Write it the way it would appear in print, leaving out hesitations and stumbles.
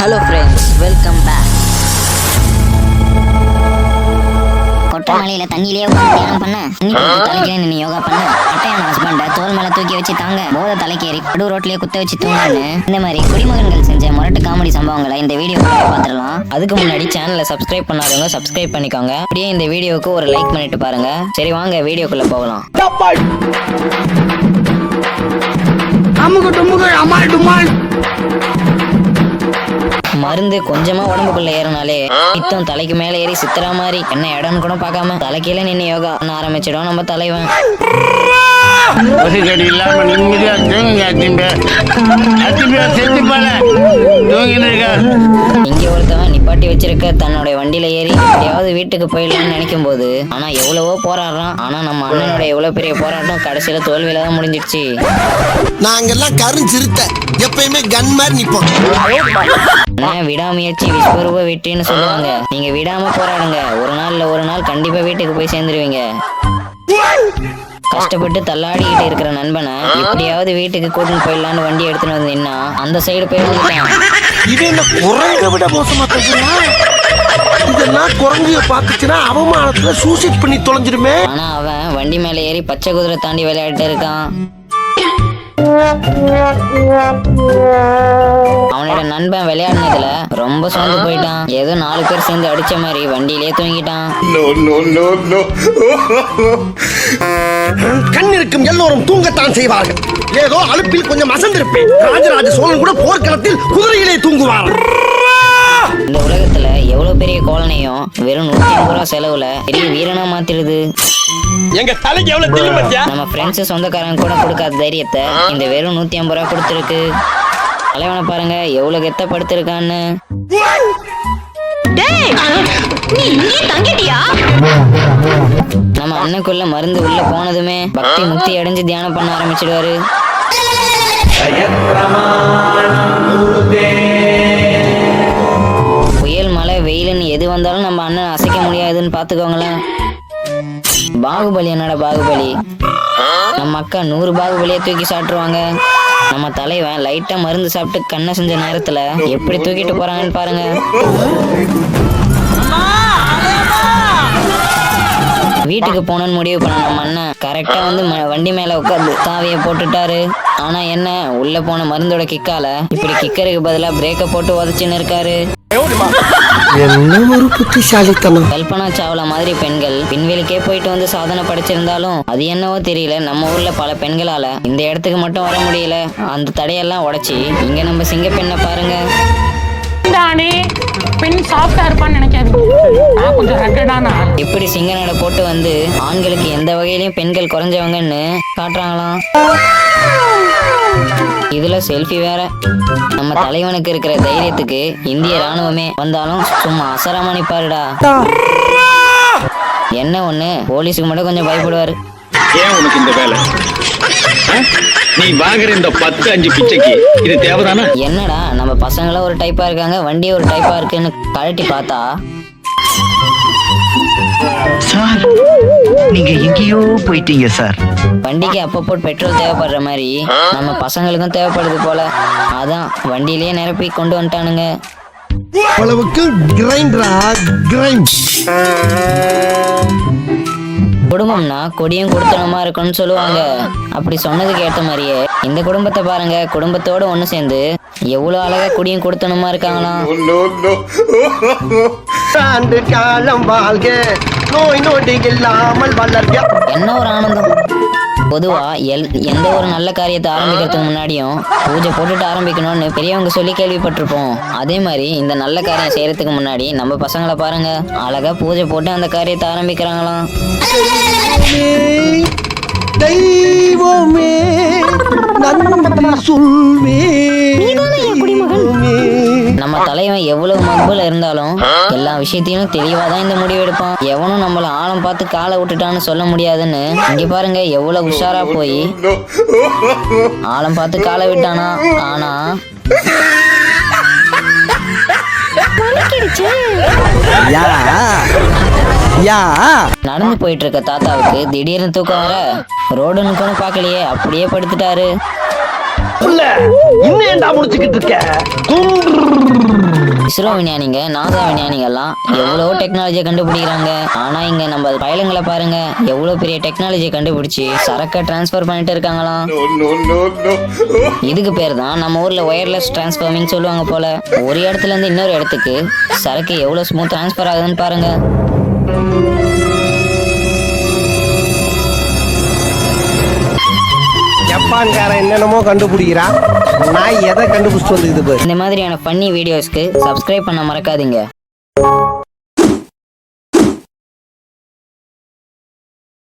Hello friends, welcome back. மலையில தண்ணியிலேயே உட்காந்து தியானம் பண்ண, தண்ணி போட்டு தலைக்கே நின்று யோகா பண்ண, அட்டையான ஹஸ்பண்ட தோல் மேல தூக்கி வச்சு தாங்க, போத தலைக்கேறி நடு ரோட்லயே குத்த வச்சு தூங்கன்னு, இந்த மாதிரி குடிமகன்கள் செஞ்ச முரட்டு காமெடி சம்பவங்களை இந்த வீடியோ பார்த்துடலாம். அதுக்கு முன்னாடி சேனலை சப்ஸ்கிரைப் பண்ணாதவங்க சப்ஸ்கிரைப் பண்ணிக்கோங்க. அப்படியே இந்த வீடியோவுக்கு ஒரு லைக் பண்ணிட்டு பாருங்க. சரி வாங்க வீடியோக்குள்ள போகலாம். மருந்து கொஞ்சமா உடம்புக்குள்ள ஏறினாலே பித்தம் தலைக்கு மேல ஏறி சித்திரா மாதிரி என்ன இடம்னு கூட பார்க்காம தலைக்கீழ நின்று யோகா பண்ண ஆரம்பிச்சிடும் நம்ம தலைவன். இல்லாம நிம்மதியா இங்க ஒருத்தவன் நிப்பாட்டி வச்சிருக்க தன்னுடைய வண்டியில ஏறி எப்படியாவது வீட்டுக்கு போயிடலாம்னு நினைக்கும் போது ஆனா எவ்வளவோ போராடுறான். ஆனா நம்ம அண்ணனோட எவ்வளவு பெரிய போராட்டம் கடைசியில தோல்வியில தான் முடிஞ்சிடுச்சு. நாங்கெல்லாம் கருஞ்சிருத்த எப்பயுமே கன் மாதிரி நிப்போம். விடாமுயற்சி விஸ்வரூப வெற்றின்னு சொல்லுவாங்க. நீங்க விடாம போராடுங்க, ஒரு நாள் கண்டிப்பா வீட்டுக்கு போய் சேர்ந்துருவீங்க. கஷ்டப்பட்டு தள்ளாடிக்கிட்டு இருக்கிற நண்பனை எப்படியாவது வீட்டுக்கு கூட்டின்னு போயிடலான்னு வண்டி எடுத்துன்னு வந்து நின்னா அந்த சைடு போய் குரங்க விட மோசமா இதெல்லாம் குரங்கைய பாத்துச்சுன்னா அவமானத்துல சூசைட் பண்ணி தொலைஞ்சிருமே. ஆனா அவன் வண்டி மேல ஏறி பச்சை குதிரை தாண்டி விளையாட்டு இருக்கான். அவனோட நண்பன் விளையாடுனதுல ரொம்ப சோர்ந்து போயிட்டான். ஏதோ 4 பேர் சேர்ந்து அடிச்ச மாதிரி வண்டியிலே தூங்கிட்டான். கண் இருக்கும் எல்லோரும் தூங்கத்தான் செய்வார்கள். ஏதோ அலுப்பில் கொஞ்சம் அசந்திருப்பேன். ராஜராஜ சோழன் கூட போர்க்களத்தில் குதிரையிலே தூங்குவார். இந்த உலகத்துல எவ்வளவு பெரிய கோலனையும் வெறும் 150 ரூபா செலவுல பெரிய வீரனா மாத்திடுது. எங்க தலைக்கு எவ்வளவு தெரியும் பாத்தியா? நம்ம ஃப்ரெண்ட்ஸ் சொந்தக்காரங்க கூட கொடுக்காத தைரியத்தை இந்த வெறும் 150 ரூபா கொடுத்துருக்கு. தலைவனை பாருங்க எவ்வளவு கெத்த படுத்திருக்கான்னு. நம்ம அண்ணனுக்குள்ள மருந்து உள்ள போனதுமே பக்தி முக்தி அடைஞ்சு தியானம் பண்ண ஆரம்பிச்சிடுவாரு. புயல் மழை வெயிலுன்னு எது வந்தாலும் நம்ம அண்ணன் அசைக்க முடியாதுன்னு பாத்துக்கோங்களேன். பாகுபலி என்னோட பாகுபலி, நம்ம அக்கா 100 பாகுபலியை தூக்கி சாப்பிட்டுருவாங்க. நம்ம தலைவன் லைட்டா மருந்து சாப்பிட்டு கண்ணை செஞ்ச நேரத்துல எப்படி தூக்கிட்டு போறாங்கன்னு பாருங்க. வீட்டுக்கு போனோன்னு முடிவு பண்ண நம்ம அண்ணன் கரெக்டா வந்து வண்டி மேல உட்காந்து தாவிய போட்டுட்டாரு. ஆனா என்ன உள்ள போன மருந்தோட கிக்கால இப்படி கிக்கருக்கு பதிலா பிரேக்க போட்டு உதச்சுன்னு இருக்காரு. என்ன ஒரு புத்திசாலித்தனம். கல்பனா சாவ்லா மாதிரி பெண்கள் விண்வெளிக்கே போயிட்டு வந்து சாதனை படைச்சிருந்தாலும் அது என்னவோ தெரியல நம்ம ஊர்ல பல பெண்களால இந்த இடத்துக்கு மட்டும் வர முடியல. அந்த தடையெல்லாம் உடைச்சி இங்க நம்ம சிங்க பெண்ணை பாருங்க. பெண் சாஃப்டா இருப்பான்னு நினைக்காதீங்க, நான் கொஞ்சம் ரகடான ஆள். எப்படி சிங்க நட போட்டு வந்து ஆண்களுக்கு எந்த வகையிலயும் பெண்கள் குறைஞ்சவங்கன்னு காட்டுறாங்களாம். இதுல செல்ஃபி வேற. நம்ம தலைவனுக்கு இருக்கிற தைரியத்துக்கு இந்திய ராணுவமே வந்தாலும் சும்மா அசராம நிப்பாருடா. என்ன ஒண்ணு போலீஸுக்கு மட்டும் கொஞ்சம் பயப்படுவாரு. ஏன் உனக்கு இந்த வேலை? நீ வாங்குற இந்த 10-5 பிச்சைக்கு இது தேவைதானா? என்னடா நம்ம பசங்களும் ஒரு டைப்பா இருக்காங்க, வண்டி ஒரு டைப்பா இருக்குன்னு கழட்டி பார்த்தா சார் நீங்க எங்கேயோ போயிட்டீங்க சார். வண்டிக்கு அப்பப்போ பெட்ரோல் தேவைப்படுற மாதிரி நம்ம பசங்களுக்கும் தேவைப்படுது போல. அதான் வண்டியிலேயே நிரப்பி கொண்டு வந்துட்டானுங்க. அளவுக்கு கிரைண்டரா கிரைண்ட். குடும்பம்னா கொடியும் கொடுத்தனமா இருக்கும்னு சொல்லுவாங்க. அப்படி சொன்னதுக்கு ஏற்ற மாதிரியே இந்த குடும்பத்தை பாருங்க, குடும்பத்தோட ஒண்ணு சேர்ந்து எவ்வளவு அழகா குடியும் கொடுத்தனமா இருக்காங்களாம். ஆண்டு காலம் வாழ்க, நோய் நொடி இல்லாமல் வளர்க. என்ன ஒரு ஆனந்தம். பொதுவா எந்த ஒரு நல்ல காரியத்தை ஆரம்பிக்கிறதுக்கு முன்னாடியும் பூஜை போட்டுட்டு ஆரம்பிக்கணும்னு பெரியவங்க சொல்லி கேள்விப்பட்டிருப்போம். அதே மாதிரி இந்த நல்ல காரியம் செய்யறதுக்கு முன்னாடி நம்ம பசங்களை பாருங்க அழகா பூஜை போட்டு அந்த காரியத்தை ஆரம்பிக்கிறாங்களாம். தெய்வமே நன்றி சொல்வே. நம்ம தலைவன் எவ்வளவு மக்புல இருந்தாலும் எல்லா விஷயத்தையும் தெளிவாதான் இந்த முடிவு எடுப்பான். எவனும் நம்மள ஆழம் பார்த்து காலை விட்டுட்டான்னு சொல்ல முடியாதுன்னு இங்க பாருங்க எவ்வளவு உஷாரா போய் ஆழம் பார்த்து காலை விட்டானா. ஆனா நடந்து போயிட்டு இருக்க தாத்தாவுக்கு திடீர்னு தூக்கம் வர ரோடுன்னு கூட பாக்கலையே, அப்படியே படுத்துட்டாரு. இன்னும் முடிச்சுக்கிட்டு இருக்க. இஸ்ரோ விஞ்ஞானிங்க நாசா விஞ்ஞானிங்க எல்லாம் எவ்வளவோ டெக்னாலஜியை கண்டுபிடிக்கிறாங்க. ஆனா இங்க நம்ம பயலுங்களை பாருங்க, எவ்வளவு பெரிய டெக்னாலஜியை கண்டுபிடிச்சு சரக்கை டிரான்ஸ்பர் பண்ணிட்டு இருக்காங்களாம். இதுக்கு பேர் தான் நம்ம ஊர்ல ஒயர்லெஸ் டிரான்ஸ்ஃபார்மிங் சொல்லுவாங்க போல. ஒரு இடத்துல இருந்து இன்னொரு இடத்துக்கு சரக்கு எவ்வளவு ஸ்மூத் டிரான்ஸ்பர் ஆகுதுன்னு பாருங்க. ஜப்பான்காரன் என்னென்னமோ கண்டுபிடிக்கிறான், நான் எதை கண்டுபிடிச்சிட்டு வந்துக்குது பாரு. இந்த மாதிரியான ஃபன்னி வீடியோஸ்க்கு சப்ஸ்கிரைப் பண்ண மறக்காதீங்க.